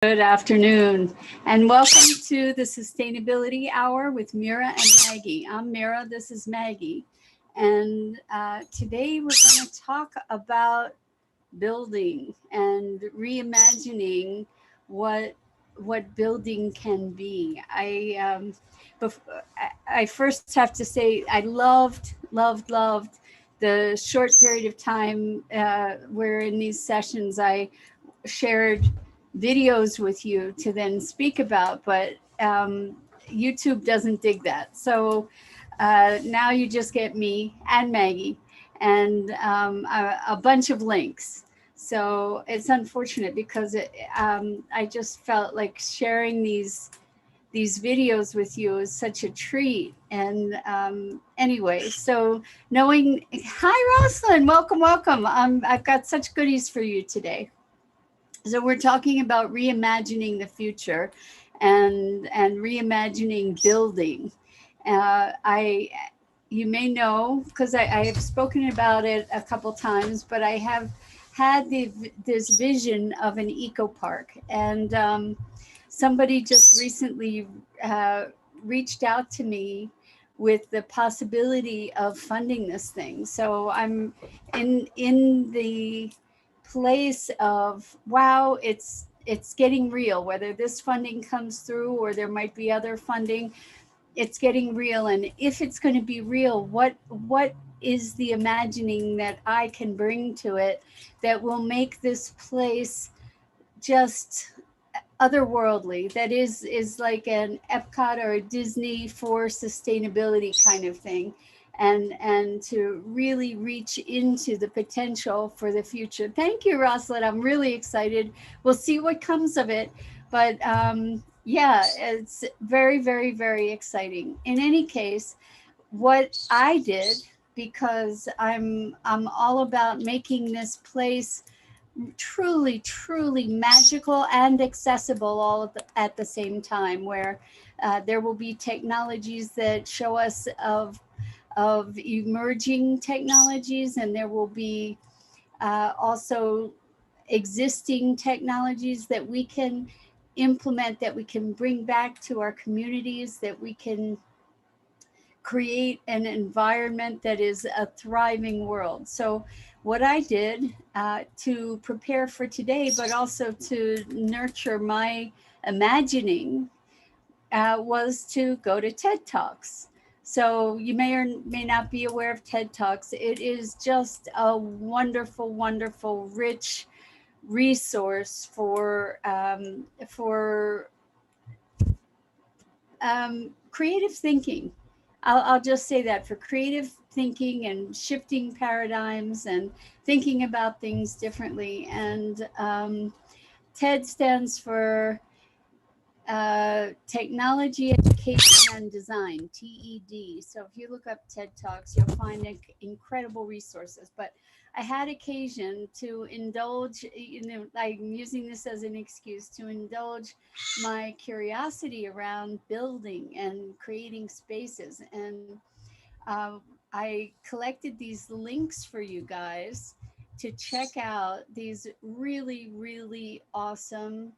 Good afternoon, and welcome to the Sustainability Hour with Mira and Maggie. I'm Mira, this is Maggie, and today we're going to talk about building and reimagining what building can be. I first have to say I loved the short period of time where in these sessions I shared videos with you to then speak about, but YouTube doesn't dig that. So now you just get me and Maggie and a bunch of links. So it's unfortunate because I just felt like sharing these videos with you is such a treat. And anyway, so hi Rosalind, welcome. I've got such goodies for you today. So we're talking about reimagining the future and reimagining building. You may know, because I have spoken about it a couple times, but I have had this vision of an eco park. And somebody just recently reached out to me with the possibility of funding this thing. So I'm in the place of, wow, it's getting real. Whether this funding comes through or there might be other funding, it's getting real. And if it's going to be real, what is the imagining that I can bring to it that will make this place just otherworldly, that is like an Epcot or a Disney for sustainability kind of thing, and to really reach into the potential for the future. Thank you, Rosalind. I'm really excited. We'll see what comes of it, but yeah, it's very exciting. In any case, what I did, because I'm all about making this place truly magical and accessible all at the same time, where there will be technologies that show us of emerging technologies, and there will be also existing technologies that we can implement, that we can bring back to our communities, that we can create an environment that is a thriving world. So what I did to prepare for today, but also to nurture my imagining, was to go to TED Talks. So you may or may not be aware of TED Talks. It is just a wonderful, rich resource for creative thinking. I'll just say that, for creative thinking and shifting paradigms and thinking about things differently. And TED stands for Technology, Education, and Design, TED. So if you look up TED Talks, you'll find incredible resources. But I had occasion to indulge, I'm using this as an excuse to indulge my curiosity around building and creating spaces. And I collected these links for you guys to check out these really awesome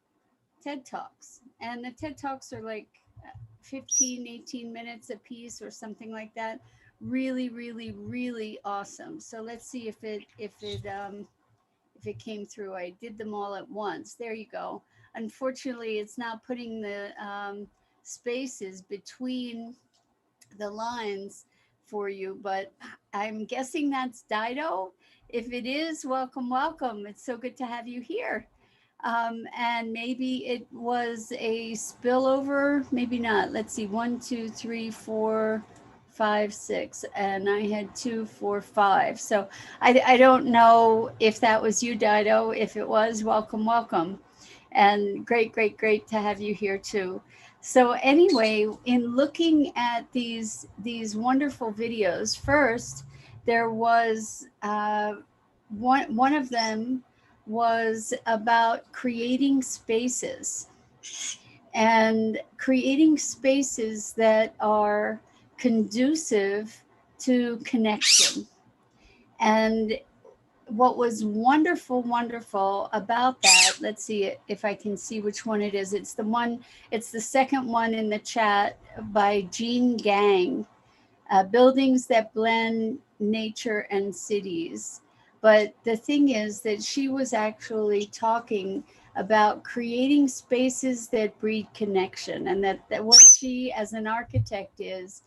TED Talks. And the TED Talks are like 15-18 minutes a piece or something like that. Really awesome. So let's see if it came through. I did them all at once. There you go. Unfortunately, it's not putting the spaces between the lines for you, but I'm guessing that's Dido. If it is, welcome. It's so good to have you here. And maybe it was a spillover, maybe not. Let's see, 1, 2, 3, 4, 5, 6, and I had 2, 4, 5. So I don't know if that was you, Dido. If it was, welcome. And great to have you here too. So anyway, in looking at these wonderful videos, first there was one of them was about creating spaces, and creating spaces that are conducive to connection. And what was wonderful about that, let's see if I can see which one it is. It's the second one in the chat by Jean Gang, buildings that blend nature and cities. But the thing is that she was actually talking about creating spaces that breed connection, and that what she as an architect is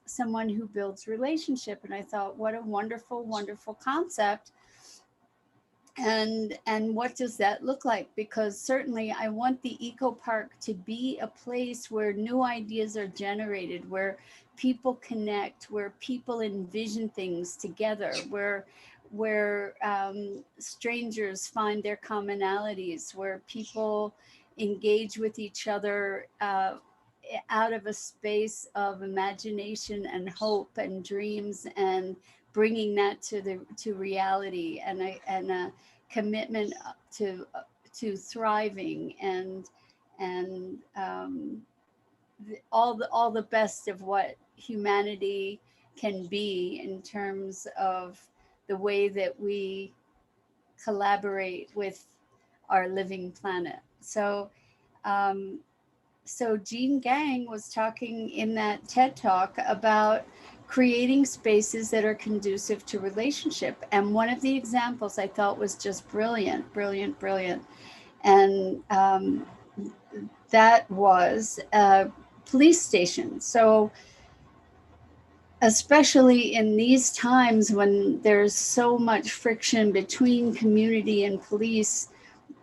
someone who builds relationship. And I thought, what a wonderful concept. And what does that look like? Because certainly I want the eco park to be a place where new ideas are generated, where people connect, where people envision things together, where strangers find their commonalities, where people engage with each other, out of a space of imagination and hope and dreams, and bringing that to reality, and a commitment to thriving, and all the best of what humanity can be in terms of the way that we collaborate with our living planet. Um, so Jean Gang was talking in that TED talk about creating spaces that are conducive to relationship. And one of the examples I thought was just brilliant. And that was a police station. So especially in these times when there's so much friction between community and police,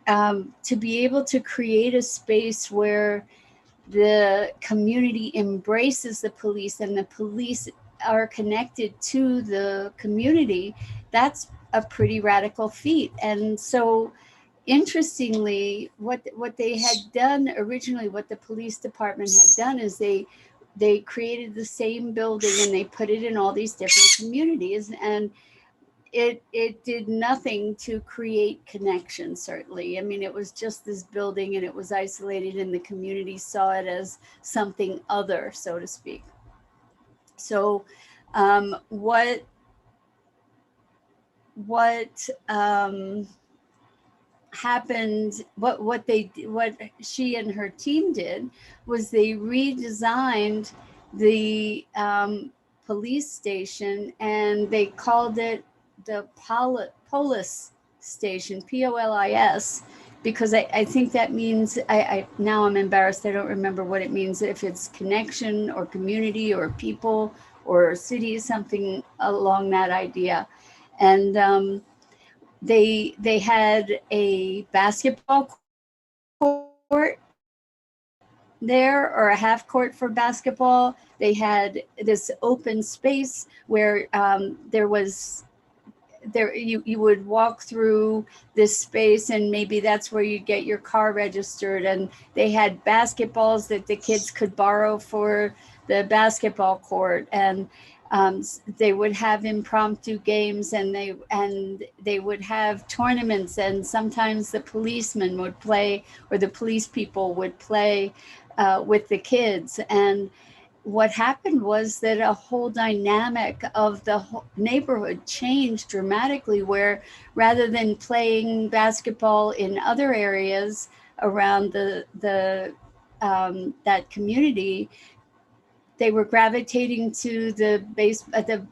to be able to create a space where the community embraces the police and the police are connected to the community, that's a pretty radical feat. And so interestingly, what they had done originally, what the police department had done, is they created the same building and they put it in all these different communities, and it did nothing to create connection. Certainly, I mean, it was just this building and it was isolated, and the community saw it as something other, so to speak. So what happened, what she and her team did was they redesigned the police station, and they called it the Polis station, Polis, because I think that means, I now I'm embarrassed, I don't remember what it means, if it's connection or community or people or city, something along that idea. And they had a basketball court there, or a half court for basketball. They had this open space where you would walk through this space, and maybe that's where you get your car registered. And they had basketballs that the kids could borrow for the basketball court, and they would have impromptu games, and they would have tournaments, and sometimes the policemen would play, or the police people would play with the kids. And what happened was that a whole dynamic of the whole neighborhood changed dramatically, where rather than playing basketball in other areas around the that community, they were gravitating to the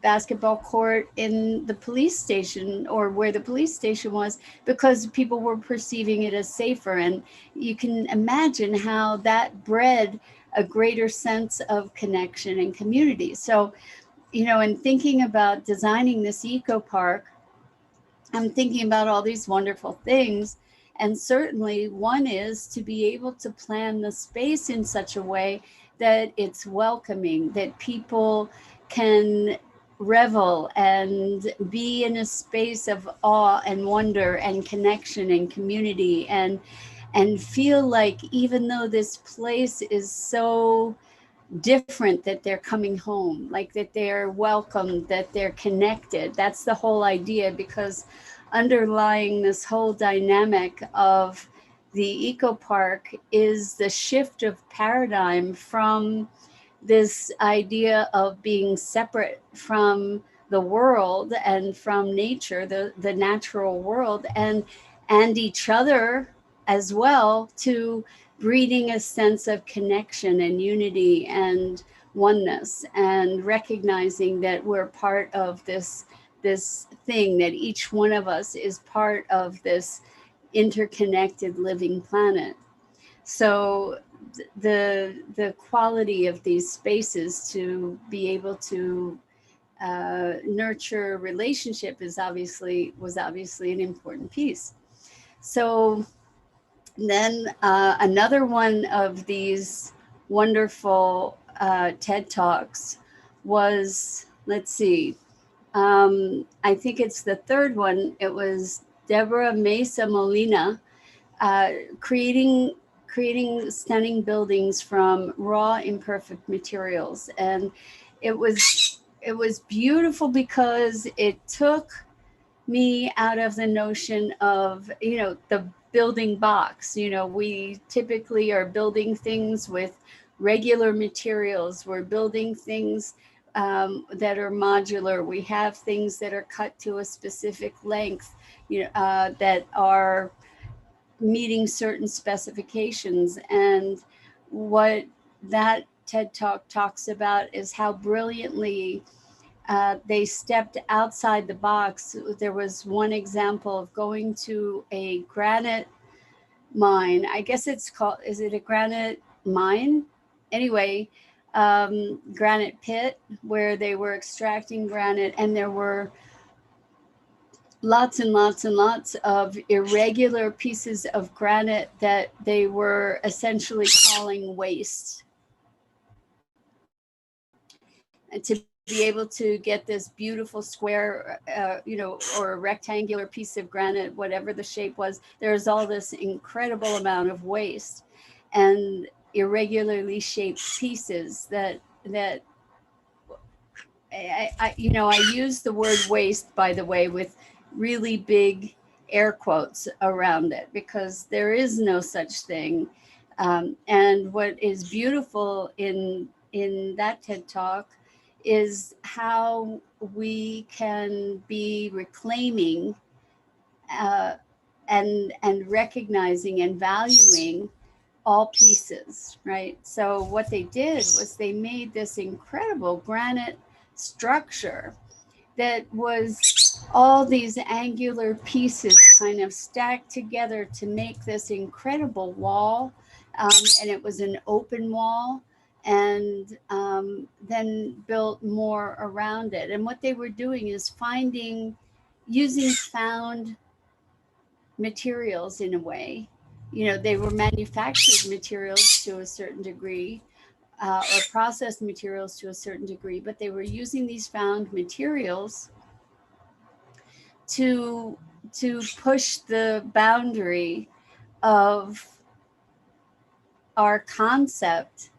basketball court in the police station, or where the police station was, because people were perceiving it as safer. And you can imagine how that bred a greater sense of connection and community. So, in thinking about designing this eco park, I'm thinking about all these wonderful things. And certainly one is to be able to plan the space in such a way that it's welcoming, that people can revel and be in a space of awe and wonder and connection and community, and feel like, even though this place is so different, that they're coming home, like that they're welcomed, that they're connected. That's the whole idea, because underlying this whole dynamic of the eco park is the shift of paradigm from this idea of being separate from the world and from nature, the natural world, and each other as well, to breeding a sense of connection and unity and oneness, and recognizing that we're part of this thing, that each one of us is part of this interconnected living planet. So the quality of these spaces to be able to nurture relationship was obviously an important piece. So then another one of these wonderful TED Talks was, let's see, I think it's the third one. It was Deborah Mesa Molina, uh, creating stunning buildings from raw imperfect materials. And it was beautiful because it took me out of the notion of, the building box. We typically are building things with regular materials. We're building things that are modular. We have things that are cut to a specific length, that are meeting certain specifications. And what that TED Talk talks about is how brilliantly they stepped outside the box. There was one example of going to a granite mine. I guess it's called, is it a granite mine? Anyway, granite pit where they were extracting granite, and there were lots and lots and lots of irregular pieces of granite that they were essentially calling waste. And to be able to get this beautiful square, or a rectangular piece of granite, whatever the shape was, there's all this incredible amount of waste and irregularly shaped pieces that I use the word waste, by the way, with really big air quotes around it, because there is no such thing. And what is beautiful in that TED Talk is how we can be reclaiming uh, and recognizing and valuing all pieces, right? So what they did was they made this incredible granite structure that was all these angular pieces kind of stacked together to make this incredible wall. And it was an open wall, and then built more around it. And what they were doing is using found materials in a way. They were manufactured materials to a certain degree, or processed materials to a certain degree, but they were using these found materials to push the boundary of our concept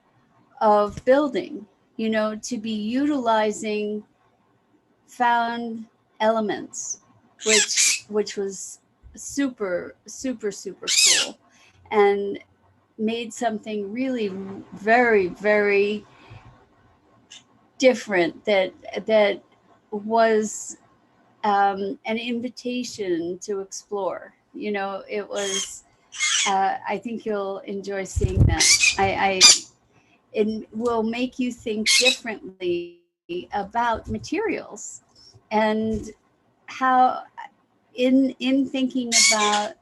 of building, to be utilizing found elements, which was super, super, super cool, and made something really very, very different that was an invitation to explore. It was. I think you'll enjoy seeing that. It will make you think differently about materials, and how in thinking about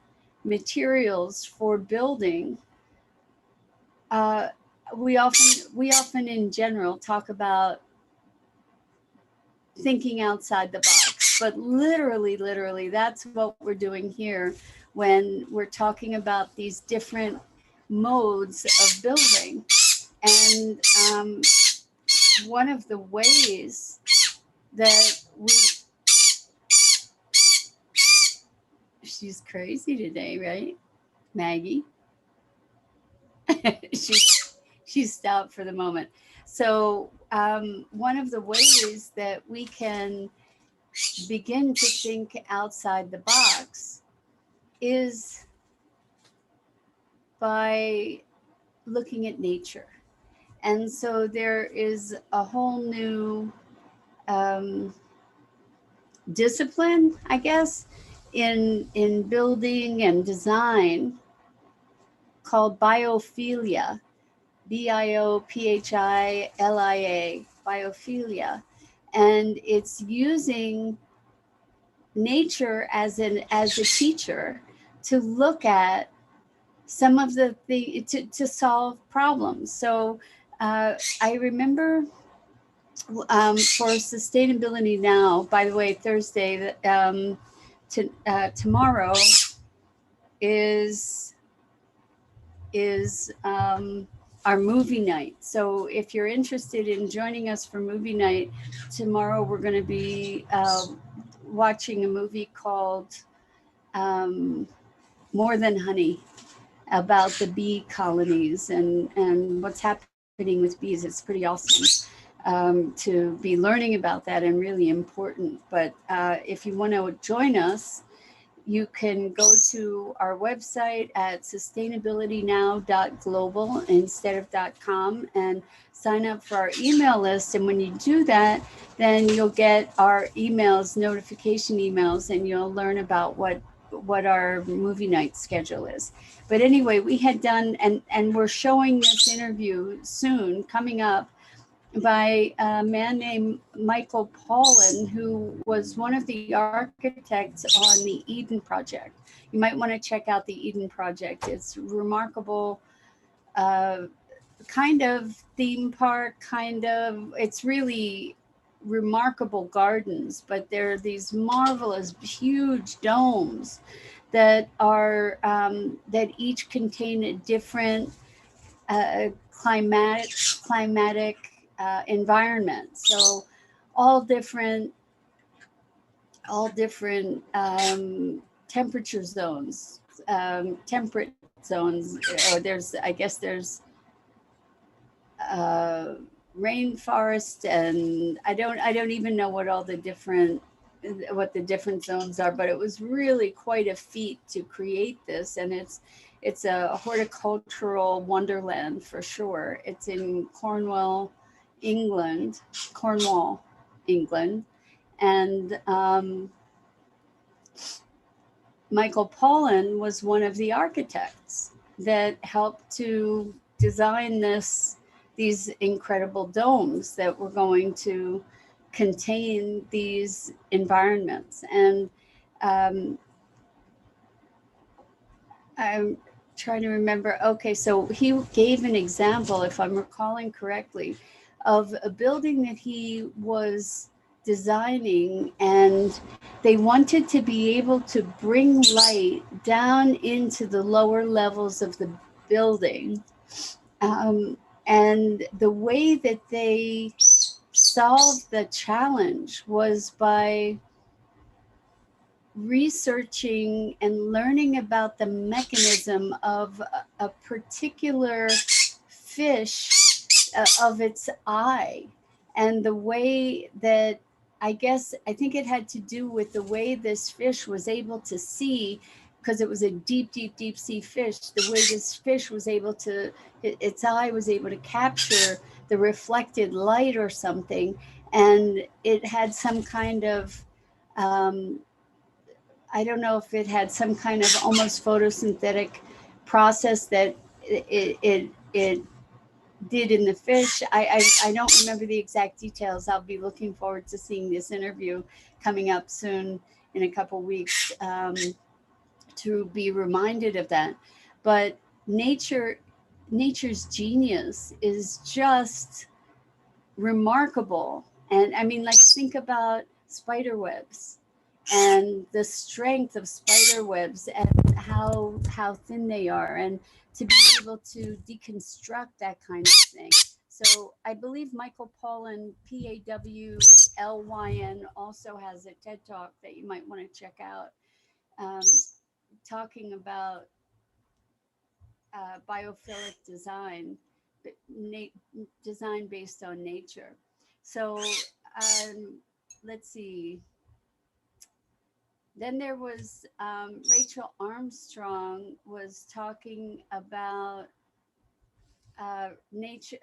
materials for building, uh, we often in general talk about thinking outside the box, but literally that's what we're doing here when we're talking about these different modes of building. And one of the ways that she's crazy today, right, Maggie? She's stopped for the moment. So one of the ways that we can begin to think outside the box is by looking at nature. And so there is a whole new discipline, I guess, in building and design called biophilia, biophilia, biophilia, and it's using nature as a teacher to look at some of to solve problems. So I remember for sustainability now. By the way, Thursday, tomorrow is is our movie night. So if you're interested in joining us for movie night tomorrow, we're going to be watching a movie called um, More Than Honey, about the bee colonies and what's happening with bees. It's pretty awesome to be learning about that, and really important. But if you want to join us, you can go to our website at sustainabilitynow.global instead of .com and sign up for our email list. And when you do that, then you'll get our emails, notification emails, and you'll learn about what our movie night schedule is. But anyway, we had done, and we're showing this interview soon coming up by a man named Michael Pollan, who was one of the architects on the Eden Project. You might want to check out the Eden Project. It's remarkable, uh, kind of theme park, kind of, it's really remarkable gardens, but there are these marvelous, huge domes that are, that each contain a different uh, climatic environment. So all different all different temperature zones, temperate zones. Or there's uh, rainforest, and I don't even know what the different zones are. But it was really quite a feat to create this, and it's a horticultural wonderland for sure. It's in England, Cornwall, England, and Michael Pollan was one of the architects that helped to design these incredible domes that were going to contain these environments. And um, I'm trying to remember. Okay, so he gave an example, if I'm recalling correctly, of a building that he was designing, and they wanted to be able to bring light down into the lower levels of the building. Um, and the way that they solved the challenge was by researching and learning about the mechanism of a particular fish, of its eye, and the way that, I think it had to do with the way this fish was able to see, because it was a deep sea fish. The way this fish was able to, its eye was able to capture the reflected light or something, and it had some kind of um, I don't know if it had some kind of almost photosynthetic process that it did in the fish. I don't remember the exact details. I'll be looking forward to seeing this interview coming up soon in a couple weeks, to be reminded of that. But nature, nature's genius is just remarkable. And I mean, like, think about spider webs and the strength of spider webs, and how thin they are, and to be able to deconstruct that kind of thing. So I believe Michael Pollan, Pawlyn, also has a TED talk that you might want to check out, um, talking about biophilic design, design based on nature. So let's see. Then there was Rachel Armstrong was talking about nature,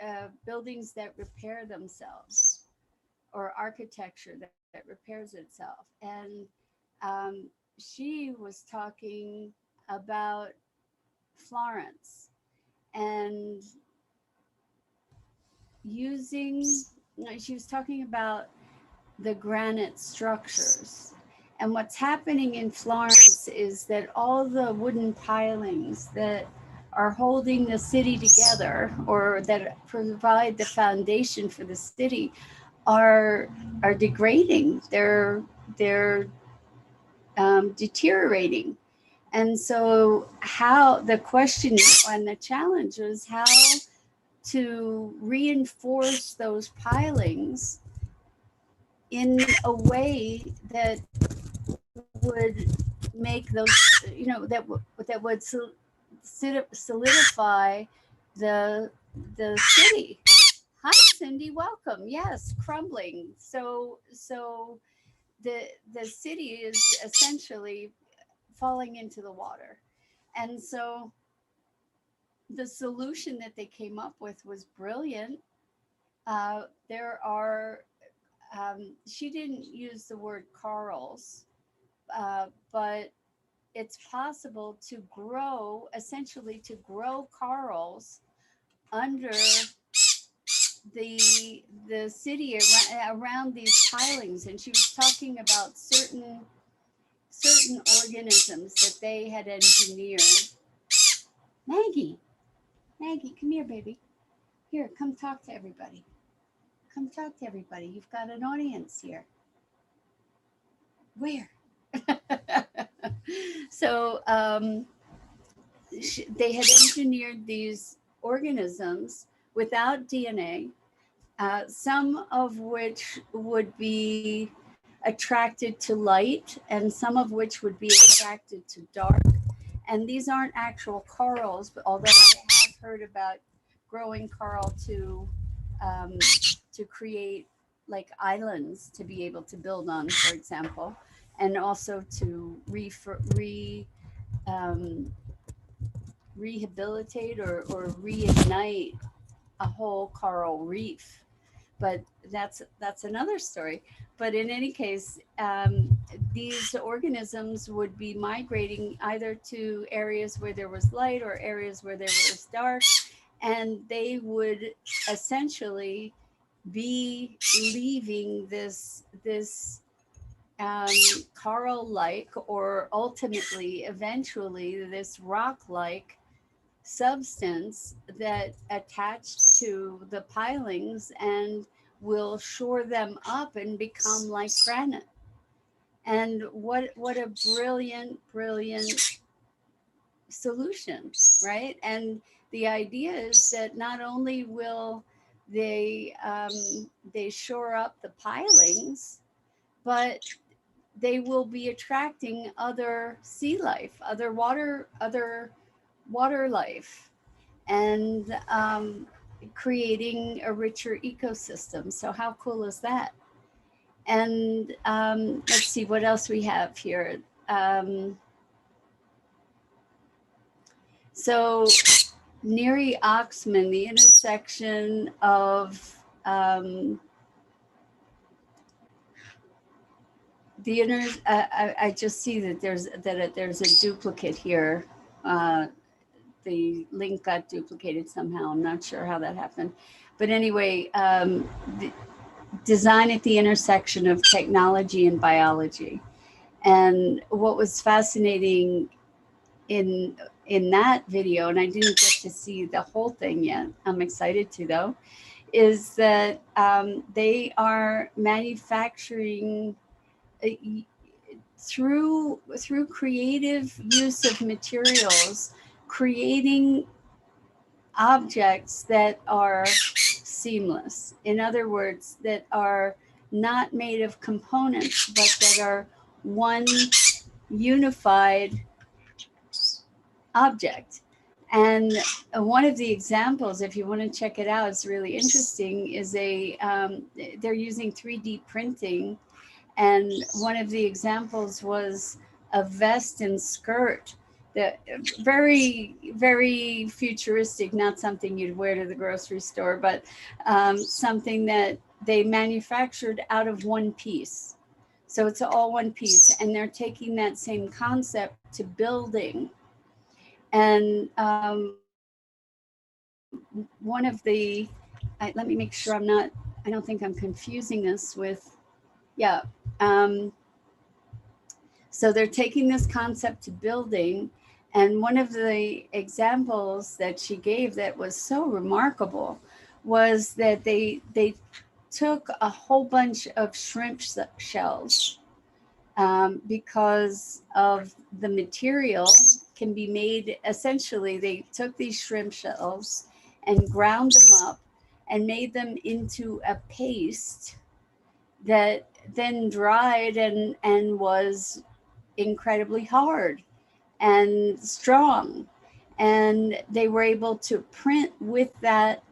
buildings that repair themselves, or architecture that repairs itself. And she was talking about Florence and using, she was talking about the granite structures. And what's happening in Florence is that all the wooden pilings that are holding the city together, or that provide the foundation for the city, are are degrading. They're deteriorating. And so, how the question and the challenge is how to reinforce those pilings in a way that would make those, that would solidify the city. Hi, Cindy. Welcome. Yes, crumbling. So the city is essentially falling into the water, and so the solution that they came up with was brilliant. There are she didn't use the word corals, but it's possible to grow, essentially to grow corals under the city around these pilings. And she was talking about certain organisms that they had engineered. Maggie, Maggie, come here, baby. Here, come talk to everybody. Come talk to everybody. You've got an audience here. Where? So they had engineered these organisms without DNA, some of which would be attracted to light, and some of which would be attracted to dark. And these aren't actual corals, but although I have heard about growing coral to create like islands to be able to build on, for example, and also to um, rehabilitate or reignite a whole coral reef. But that's another story. But in any case, these organisms would be migrating either to areas where there was light or areas where there was dark, and they would essentially be leaving this coral like, or ultimately, eventually, this rock like substance that attached to the pilings and will shore them up and become like granite. And what a brilliant solution, right? And the idea is that not only will they shore up the pilings, but they will be attracting other sea life, other water life, and creating a richer ecosystem. So how cool is that? And let's see what else we have here. So Neri Oxman, the intersection of the inner. I just see that there's a duplicate here. The link got duplicated somehow. I'm not sure how that happened, but anyway, the design at the intersection of technology and biology. And what was fascinating in that video, and I didn't get to see the whole thing yet, I'm excited to though, is that they are manufacturing through creative use of materials, creating objects that are seamless. In other words, that are not made of components, but that are one unified object. And one of the examples, if you want to check it out, it's really interesting, is they're using 3D printing. And one of the examples was a vest and skirt that very futuristic, not something you'd wear to the grocery store, but something that they manufactured out of one piece. So it's all one piece, and they're taking that same concept to building. And one of the, let me make sure I don't think I'm confusing this with, yeah. Um, so they're taking this concept to building. And one of the examples that she gave that was so remarkable was that they took a whole bunch of shrimp shells, because of the material can be made. Essentially, they took these shrimp shells and ground them up and made them into a paste that then dried and was incredibly hard and strong. And they were able to print with that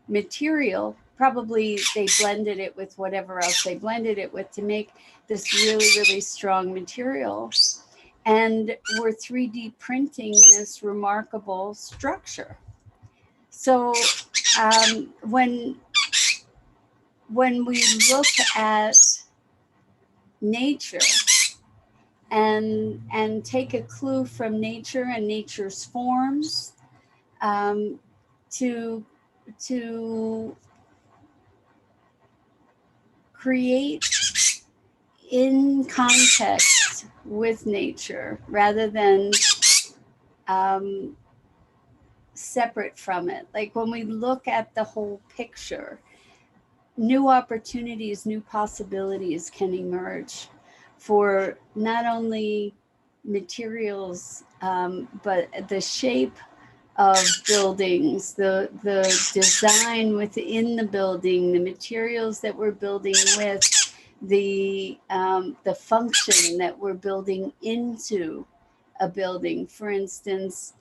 material. Probably they blended it with whatever else they blended it with to make this really, really strong material. And we're 3D printing this remarkable structure. So when we look at nature and take a clue from nature and nature's forms, um, to to create in context with nature rather than um, separate from it. Like when we look at the whole picture, new opportunities, new possibilities can emerge for not only materials, but the shape of buildings, the design within the building, the materials that we're building with, the function that we're building into a building. For instance,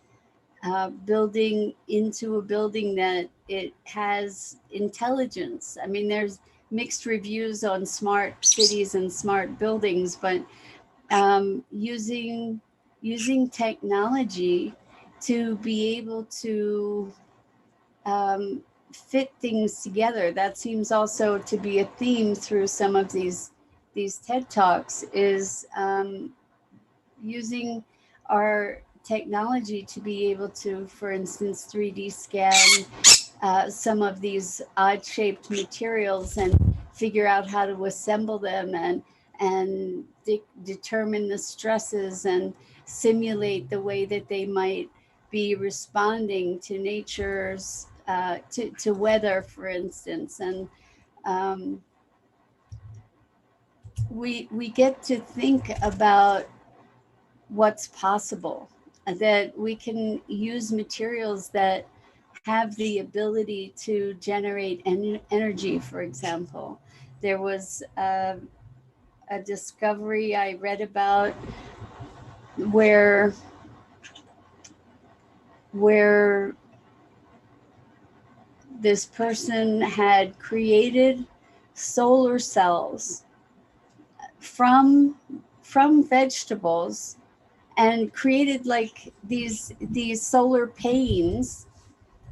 building into a building that it has intelligence. I mean, there's mixed reviews on smart cities and smart buildings, but using technology to be able to um, fit things together. That seems also to be a theme through some of these TED Talks, is using our technology to be able to, for instance, 3D scan some of these odd shaped materials and figure out how to assemble them and determine the stresses and simulate the way that they might be responding to nature's to weather, for instance. And um, we get to think about what's possible, that we can use materials that have the ability to generate energy. For example, there was a discovery I read about where where this person had created solar cells from vegetables and created like these solar panes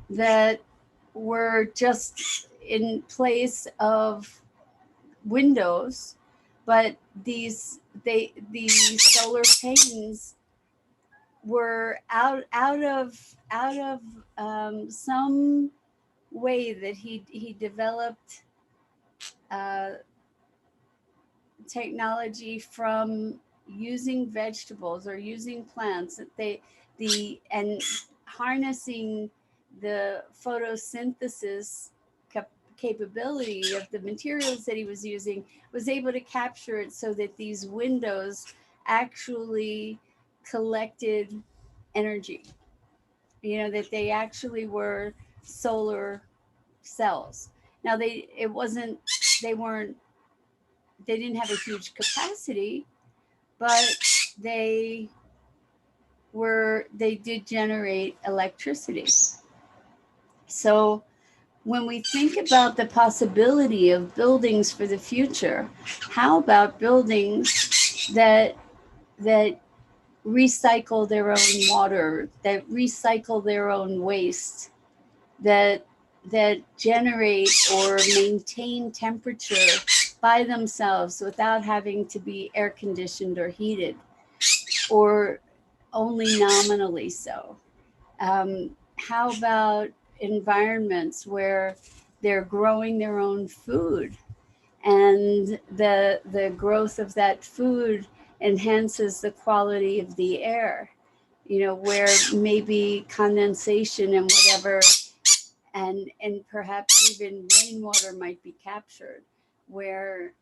that were just in place of windows, but these solar panes were out of some way that he developed uh, technology from using vegetables or using plants that and harnessing the photosynthesis capability of the materials that he was using, was able to capture it so that these windows actually collected energy, that they actually were solar cells. Now they weren't they didn't have a huge capacity, but they they did generate electricity. So when we think about the possibility of buildings for the future, how about buildings that recycle their own water, that recycle their own waste, that generate or maintain temperature by themselves without having to be air conditioned or heated, or only nominally so? How about environments where they're growing their own food, and the growth of that food enhances the quality of the air, where maybe condensation and whatever, and perhaps even rainwater might be captured, where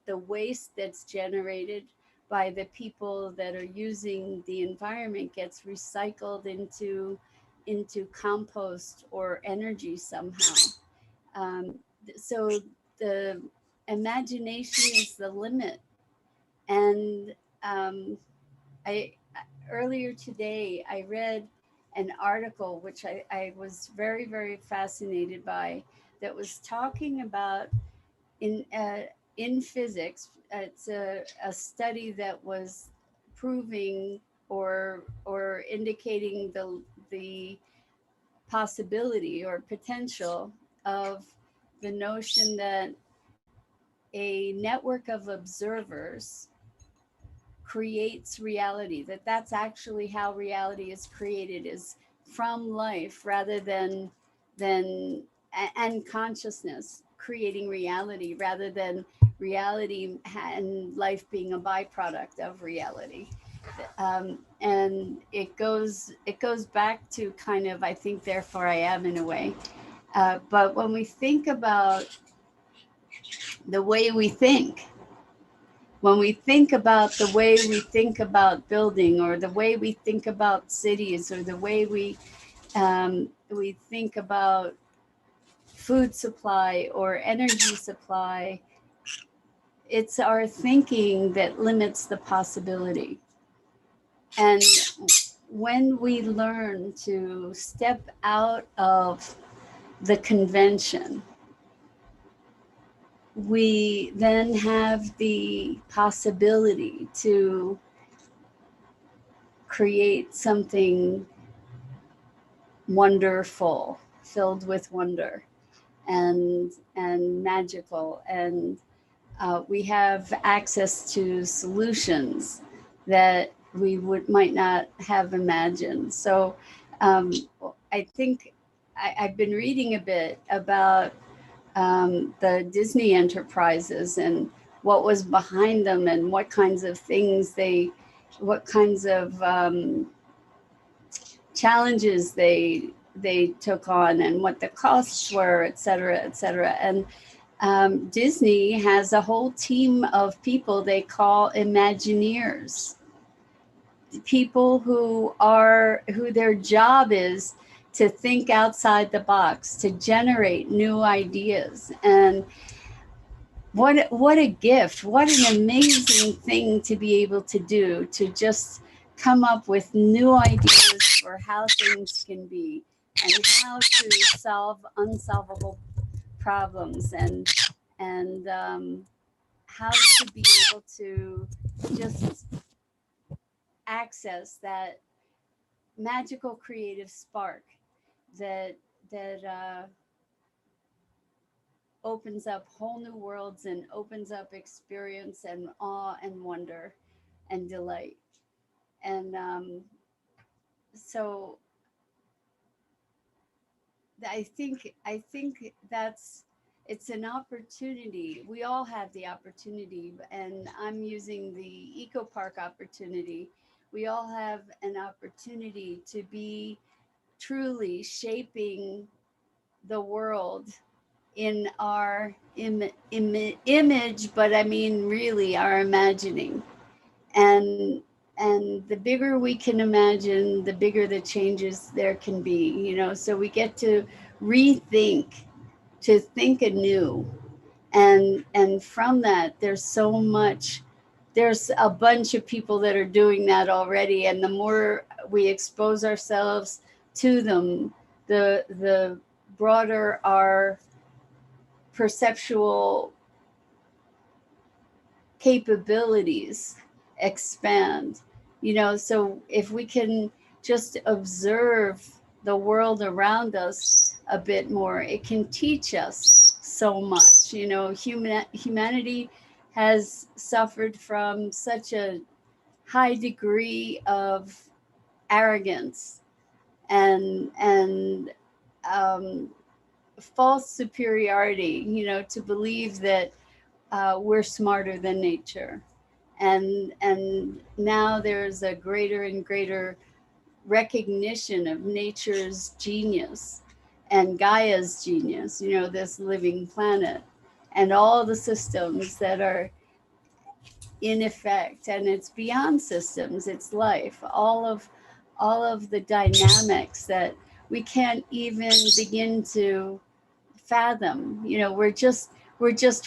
the waste that's generated by the people that are using the environment gets recycled into compost or energy somehow. So the imagination is the limit. And um, I earlier today I read an article which I was very, very fascinated by, that was talking about in physics. It's a study that was proving or indicating the possibility or potential of the notion that a network of observers creates reality, that's actually how reality is created, is from life rather than and consciousness creating reality rather than reality and life being a byproduct of reality. And it goes back to kind of, I think, therefore I am, in a way. But when we think about the way we think, when we think about the way we think about building, or the way we think about cities, or the way we think about food supply or energy supply, it's our thinking that limits the possibility. And when we learn to step out of the convention, we then have the possibility to create something wonderful, filled with wonder and magical, and we have access to solutions that we might not have imagined. So um, I think I've been reading a bit about the Disney enterprises and what was behind them, and what kinds of things what kinds of challenges they took on, and what the costs were, et cetera, et cetera. And Disney has a whole team of people they call Imagineers, people who their job is to think outside the box, to generate new ideas. And what a gift, what an amazing thing to be able to do, to just come up with new ideas for how things can be, and how to solve unsolvable problems, and how to be able to just access that magical creative spark that that opens up whole new worlds, and opens up experience and awe and wonder and delight. And so I think that's, it's an opportunity. We all have the opportunity, and I'm using the eco park opportunity. We all have an opportunity to be truly shaping the world in our image, but I mean really our imagining. And the bigger we can imagine, the bigger the changes there can be, so we get to rethink, to think anew. And from that, there's a bunch of people that are doing that already, and the more we expose ourselves to them, the broader our perceptual capabilities expand. So if we can just observe the world around us a bit more, it can teach us so much. You know, humanity has suffered from such a high degree of arrogance and um, false superiority. You know, to believe that we're smarter than nature, and now there's a greater and greater recognition of nature's genius and Gaia's genius, you know, this living planet and all the systems that are in effect. And it's beyond systems, it's life, all of the dynamics that we can't even begin to fathom. You know, we're just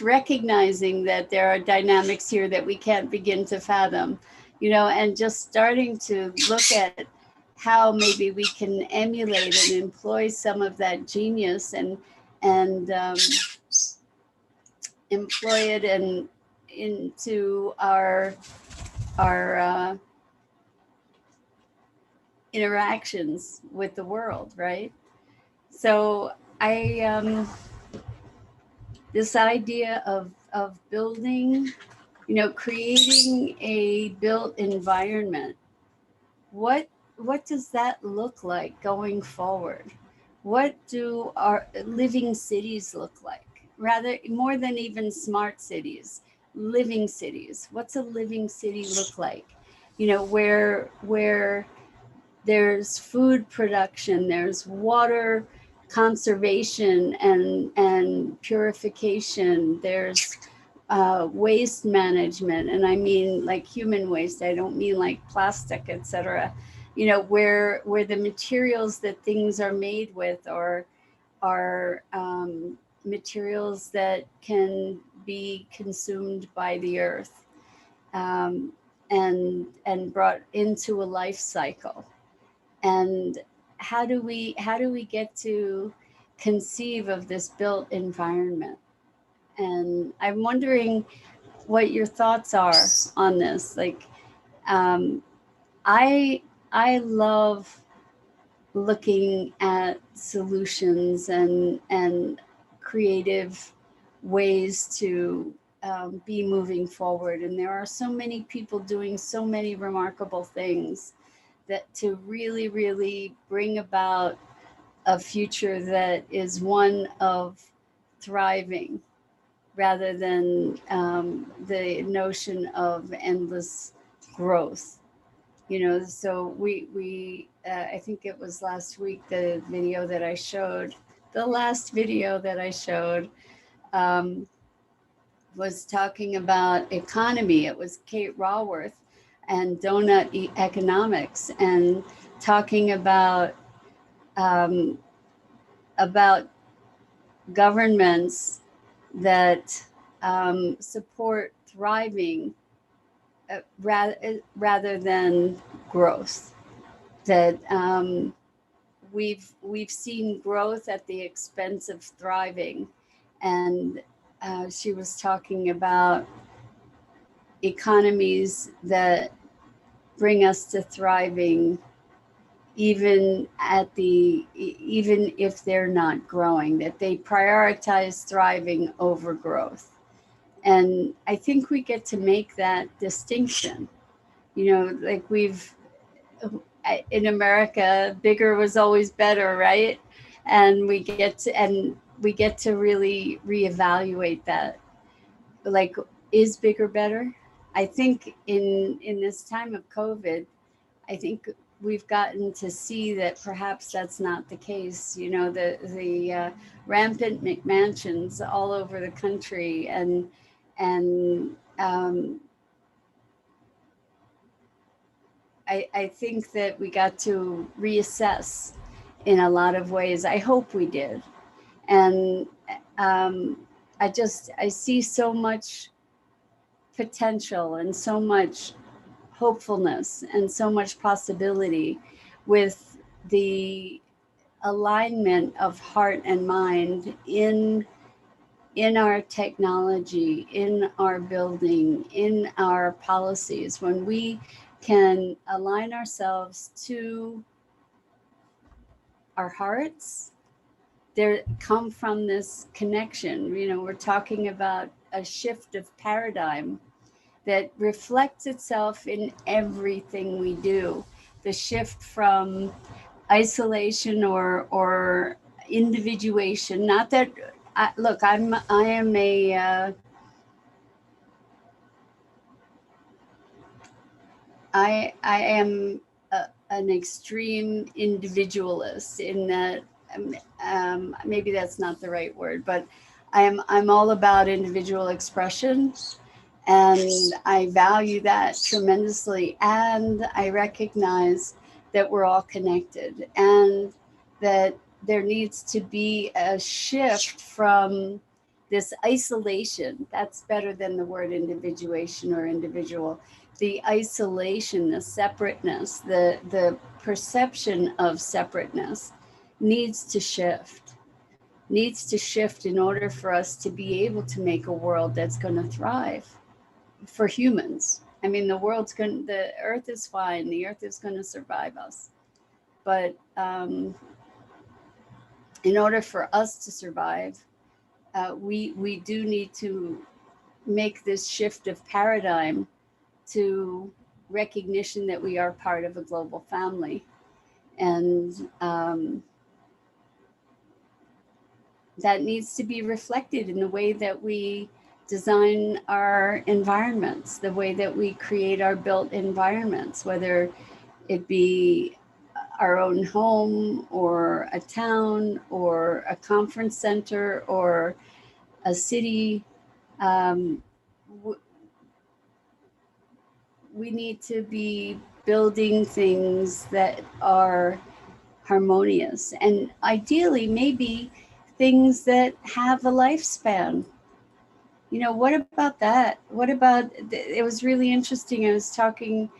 recognizing that there are dynamics here that we can't begin to fathom, you know, and just starting to look at how maybe we can emulate and employ some of that genius and employ it and into our interactions with the world, right? So I this idea of building, you know, creating a built environment. What does that look like going forward? What do our living cities look like? Rather, more than even smart cities, living cities. What's a living city look like? You know, where there's food production, there's water conservation and purification, there's waste management, and I mean like human waste. I don't mean like plastic, etc. You know, where the materials that things are made with are materials that can be consumed by the earth, um, and brought into a life cycle. And how do we get to conceive of this built environment? And I'm wondering what your thoughts are on this. Like, um, I I love looking at solutions and creative ways to be moving forward. And there are so many people doing so many remarkable things that to really, really bring about a future that is one of thriving rather than the notion of endless growth. You know, so we I think it was last week, the video that I showed, the last video that I showed, um, was talking about economy. It was Kate Raworth and donut economics, and talking um, about governments that support thriving rather than growth. That we've seen growth at the expense of thriving, and she was talking about economies that bring us to thriving even if they're not growing, that they prioritize thriving over growth. And I think we get to make that distinction. You know, like in America, bigger was always better, right? And we get to really reevaluate that. Like, is bigger better? I think in this time of COVID, I think we've gotten to see that perhaps that's not the case. You know, the rampant McMansions all over the country, and I think that we got to reassess in a lot of ways. I hope we did, and um, I see so much potential and so much hopefulness and so much possibility with the alignment of heart and mind in our technology, in our building, in our policies. When we can align ourselves to our hearts there come from this connection. You know, we're talking about a shift of paradigm that reflects itself in everything we do. The shift from isolation or individuation. Not that look, I am a I am an extreme individualist in that maybe that's not the right word, but I'm all about individual expression, and I value that tremendously. And I recognize that we're all connected, and that there needs to be a shift from this isolation. That's better than the word individuation or individual. The isolation, the separateness, the perception of separateness needs to shift. Needs to shift in order for us to be able to make a world that's going to thrive for humans. I mean, the earth is fine. The earth is going to survive us. But in order for us to survive, we do need to make this shift of paradigm to recognition that we are part of a global family. And that needs to be reflected in the way that we design our environments, the way that we create our built environments, whether it be our own home or a town or a conference center or a city. We need to be building things that are harmonious, and ideally maybe things that have a lifespan. You know, what about that? What about, it was really interesting. I was talking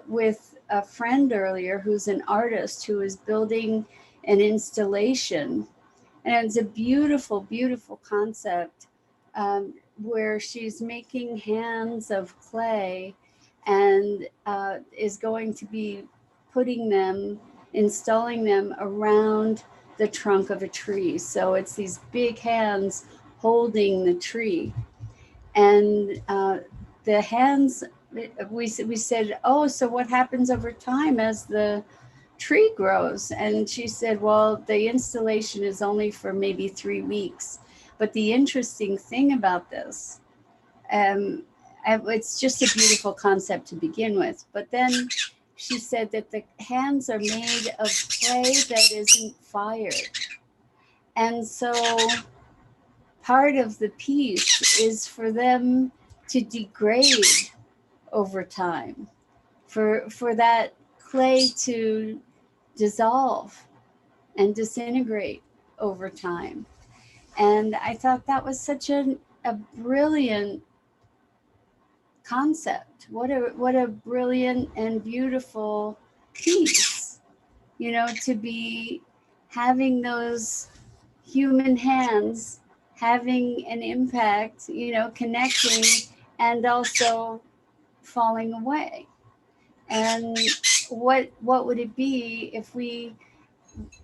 with a friend earlier who's an artist who is building an installation, and it's a beautiful, beautiful concept, where she's making hands of clay and is going to be installing them around the trunk of a tree. So it's these big hands holding the tree. And the hands, we said, oh, so what happens over time as the tree grows? And she said, well, the installation is only for maybe 3 weeks. But the interesting thing about this, it's just a beautiful concept to begin with. But then she said that the hands are made of clay that isn't fired. And so part of the piece is for them to degrade over time, for that clay to dissolve and disintegrate over time. And I thought that was such a brilliant concept. What a brilliant and beautiful piece, you know, to be having those human hands having an impact, you know, connecting and also falling away. And what would it be if we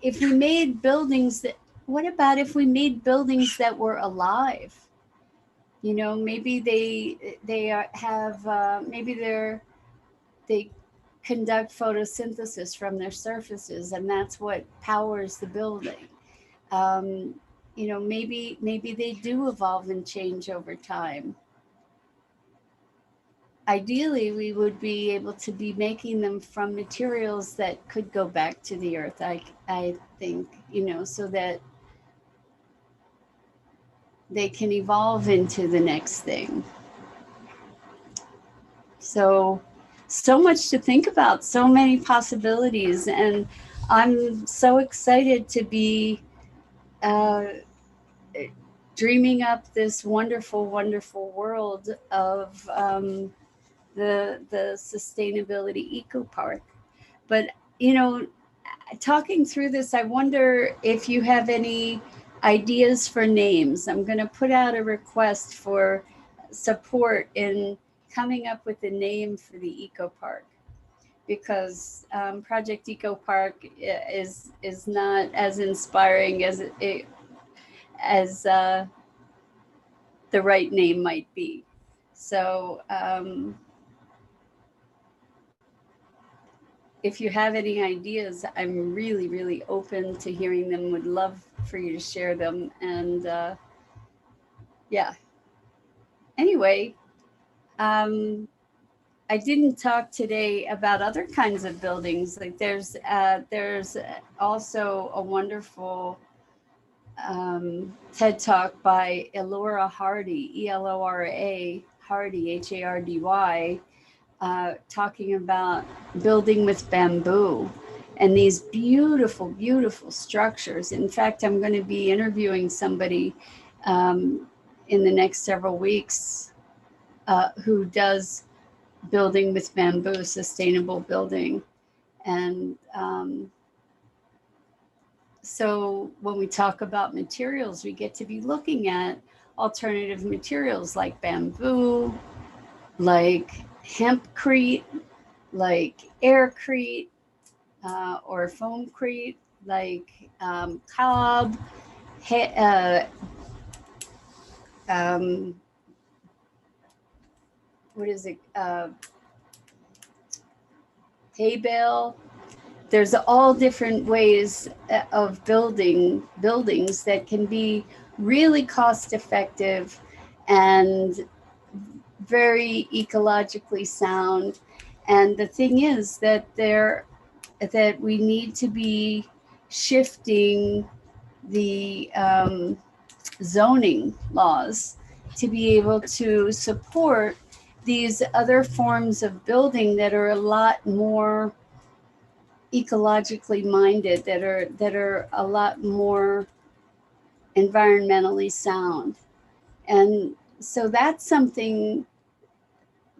made buildings that, what about if we made buildings that were alive? You know, maybe they conduct photosynthesis from their surfaces, and that's what powers the building. You know, maybe they do evolve and change over time. Ideally, we would be able to be making them from materials that could go back to the earth. I think, you know, so that they can evolve into the next thing. So much to think about, so many possibilities, and I'm so excited to be dreaming up this wonderful, wonderful world of the sustainability eco park. But you know, talking through this, I wonder if you have any ideas for names. I'm going to put out a request for support in coming up with a name for the eco park. because Project Eco Park is not as inspiring as the right name might be. So if you have any ideas, I'm really, really open to hearing them. Would love for you to share them. And yeah. Anyway, I didn't talk today about other kinds of buildings. Like there's also a wonderful TED Talk by Elora Hardy, Elora Hardy, Hardy, talking about building with bamboo and these beautiful, beautiful structures. In fact, I'm going to be interviewing somebody in the next several weeks who does building with bamboo, sustainable building. And so when we talk about materials, we get to be looking at alternative materials like bamboo, like hempcrete, like aircrete, or foamcrete, like cob, what is it? Hay bale. There's all different ways of buildings that can be really cost effective and very ecologically sound. And the thing is that we need to be shifting the zoning laws to be able to support these other forms of building that are a lot more ecologically minded, that are a lot more environmentally sound. And so that's something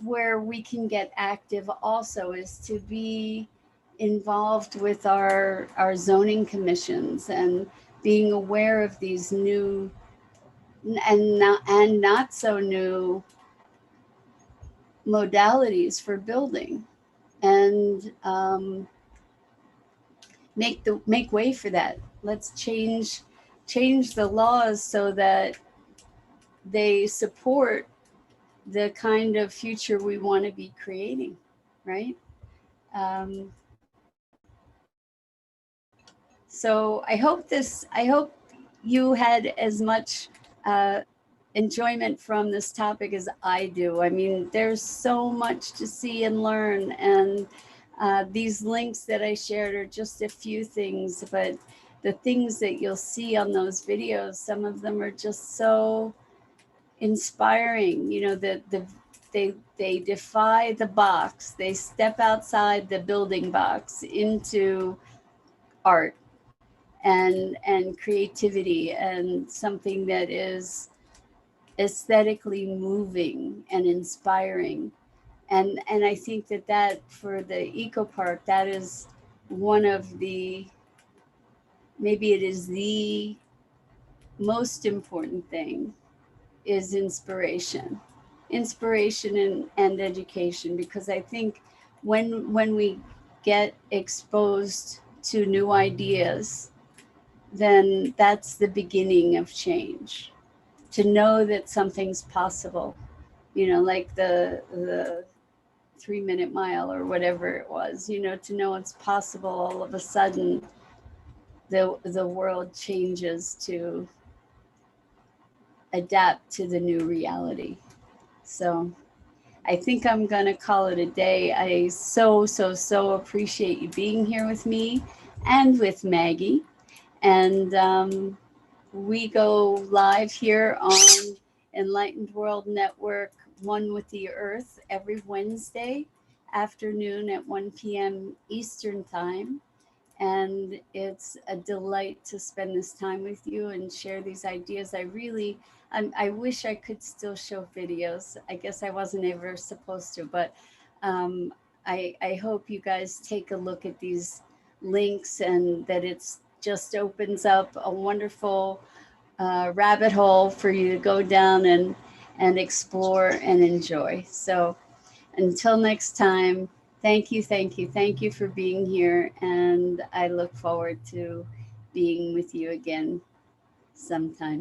where we can get active also, is to be involved with our zoning commissions and being aware of these new and not so new modalities for building, and make way for that. Let's change the laws so that they support the kind of future we want to be creating, right? So I hope you had as much enjoyment from this topic as I do. I mean, there's so much to see and learn, and these links that I shared are just a few things, but the things that you'll see on those videos, some of them are just so inspiring. You know, they defy the box. They step outside the building box into art and creativity, and something that is aesthetically moving and inspiring. And I think that for the eco park, that is one of the, maybe it is the most important thing, is inspiration and education. Because I think when we get exposed to new ideas, then that's the beginning of change. To know that something's possible, you know, like the 3-minute mile or whatever it was, you know, to know it's possible, all of a sudden the world changes to adapt to the new reality. So I think I'm going to call it a day. I so appreciate you being here with me and with Maggie. And we go live here on Enlightened World Network, One with the Earth, every Wednesday afternoon at 1 p.m. Eastern Time. And it's a delight to spend this time with you and share these ideas. I wish I could still show videos. I guess I wasn't ever supposed to, but I hope you guys take a look at these links, and that it's just opens up a wonderful rabbit hole for you to go down and explore and enjoy. So until next time, Thank you, thank you, thank you for being here. And I look forward to being with you again sometime.